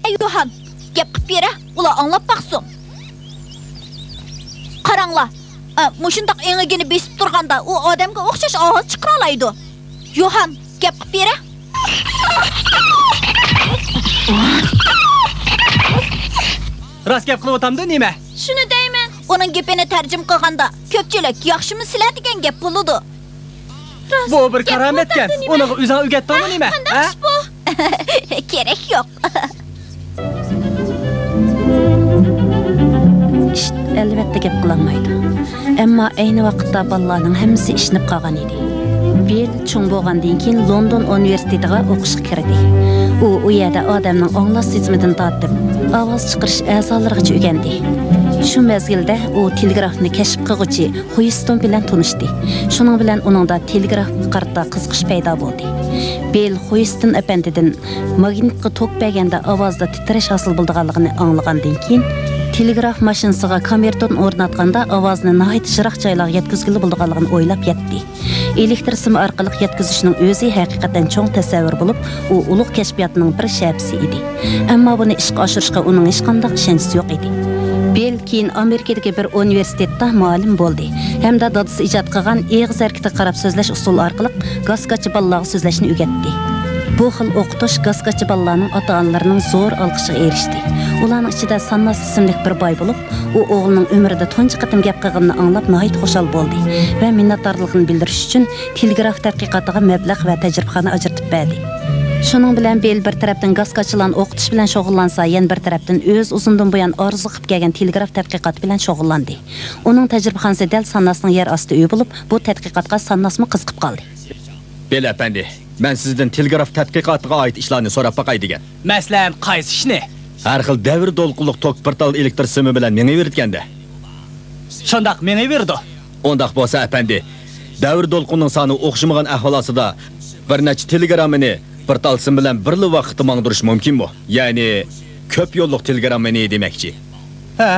Yohan, gap qilib bera, ular anlab baqsin. Qaranglar. Mushundaq engigini besib turganda, u odamga o'xshash ovoz chiqara oladi. Yohan, gap qilib bera. Rast gap qilib o'tamdi, nima? Shuni deyman. Uning gapini tarjim qilganda, ko'pchilik yaxshimi sizlar degan gap bo'ladi. Bu bir karametkan. Uni o'zing o'rgatdingmi, nima? Qanday ish bu? Kerak yo'q. Albatta gap qilolmaydi. Ammo ayni vaqtda bolalarning hammasi ishinib qolgan edi. Bill cho'ng bo'lgandan keyin London universitetiga o'qishga kirdi. U yerda odamning anglash sezimidan tortib, ovoz chiqarish a'zolarigacha o'rgandi. Shu mezgilda u telegrafni kashf qiluvchi Huyston bilan tanishdi. Shuning bilan uningda telegraf qarta qiziqish paydo bo'ldi. Bill Huyston apandidan magnitga tok berganda ovozda titrash hosil bo'lganligini anglagandan keyin telegraf mashinasiga kamerton o'rnatganda ovozni nihoyat yiroq joylarga yetkazgili bo'lganligini o'ylab yetdi. Elektr simi orqali yetkazishning o'zi haqiqatan cho'ng tasavvur bo'lib, u ulug' kashfiyotning bir shabsi edi. Ammo buni ishga oshirishga uning hech qanday ishonchi yo'q edi. Bill keyin Amerikadagi bir universitetda muallim bo'ldi. Hamda dadisi ijod qilgan eg'iz harakatga qarab so'zlash usuli orqali gaskachi bolalarga so'zlashni o'rgatdi. Bu xil o'qitish gaskachi bolalarning ota-onalarining zo'r olqishiga erishdi. Ularning ichida Sannas ismli bir boy bo'lib, u o'g'lining umrida tunji qatim gap qilganini anglab nihoyat xushal bo'ldi va minnatdorligini bildirish uchun telegraf tadqiqotiga mablag' va tajribaxona ajratib berdi. Shuning bilan Bill bir tarafdan gaskachilarni o'qitish bilan shug'ullansa, yana bir tarafdan o'z uzundan buyon orzu qilib kelgan telegraf tadqiqoti bilan shug'ullandi. Uning tajribaxonasi dal Sannasning yer osti uyi bo'lib, bu tadqiqotga Sannasmi qiziqib qoldi. Bill apandi, men sizdan telegraf tadqiqotiga oid ishlarni so'rab baqay degan. Masalan, qaysi ishni? Har xil davr to'lqinliq tok portal elektr simi bilan menga veritganda. Shundaq menga berdi. Ondaq bo'lsa apandi, davr to'lqinning soni o'xshamagan ahvolida bir necha telegramini portal sim bilan birli vaqtda mangdirish mumkinmi? Ya'ni ko'p yo'lliq telegramini demakchi. Ha?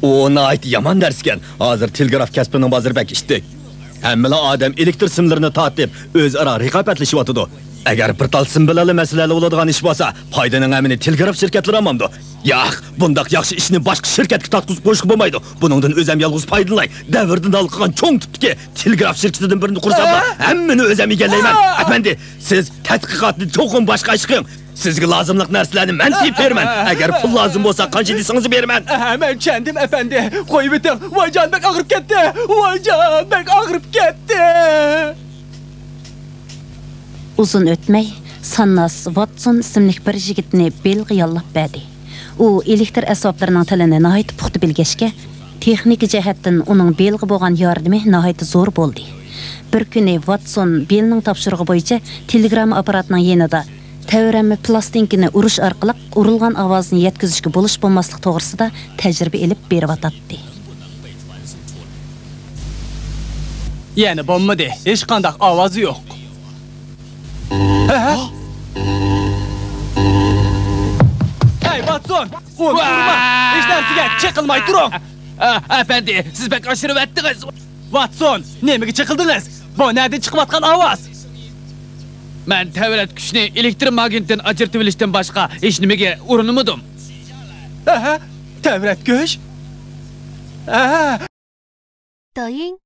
Ona ait yomon darsgan. Hozir telegraf kasbining bozoribak ishdik. Hamma odam elektr simlarini tortib, o'zaro raqobatlashyapti. Agar portal sim bilan masalalar bo'ladigan ish bo'lsa, foydaning amini telegraf shirkatlari olmamdi. Yo'q, bundaq yaxshi ishni boshqa shirkatga tatqiq qo'yishga bo'lmaydi. Buningdan o'zim yolg'iz foydalanay. Davrdan olqigan cho'ng tipdagi telegraf shirkatidan birini qursam, hammani o'zim egallayman. Atmandi, siz tadqiqotni cho'qim boshqa ish qiling. Sizga lozimlik narsalarni men tiyib beraman. Agar pul lozim bo'lsa, qancha desangiz beraman. Men tushundim, afandi. Qo'yib o'ting. Voyjon bek og'rib ketdi. Voyjon bek og'rib ketdi. Uzun o'tmay, Sannas Watson ismli bir yigitni Billga yollab berdi. U elektr asboblarining tilini nihoyat puxta bilgachga, texnik jihatdan uning Billga bo'lgan yordami nihoyat zo'r bo'ldi. Bir kuni Watson Billning topshirig'i bo'yicha telegram apparatining yanida tavramli plastinkani urish orqali urilgan ovozni yetkazishga bo'lish bo'lmaslik to'g'risida tajriba elib berib atdi. Yana bo'lmadi. Hech qanday ovoz yo'q. Hey Watson, urma. Hech narsaga chiqilmay turing. Efendi, siz bek aşırı ettiniz. Watson, nimaga chiqildingiz? Bu nereden chiqayotgan ovoz? Men tevret kuchni elektromagnitdan ajratib olishdan boshqa hech nimaga urinmadim. Tevret kuch? 抖音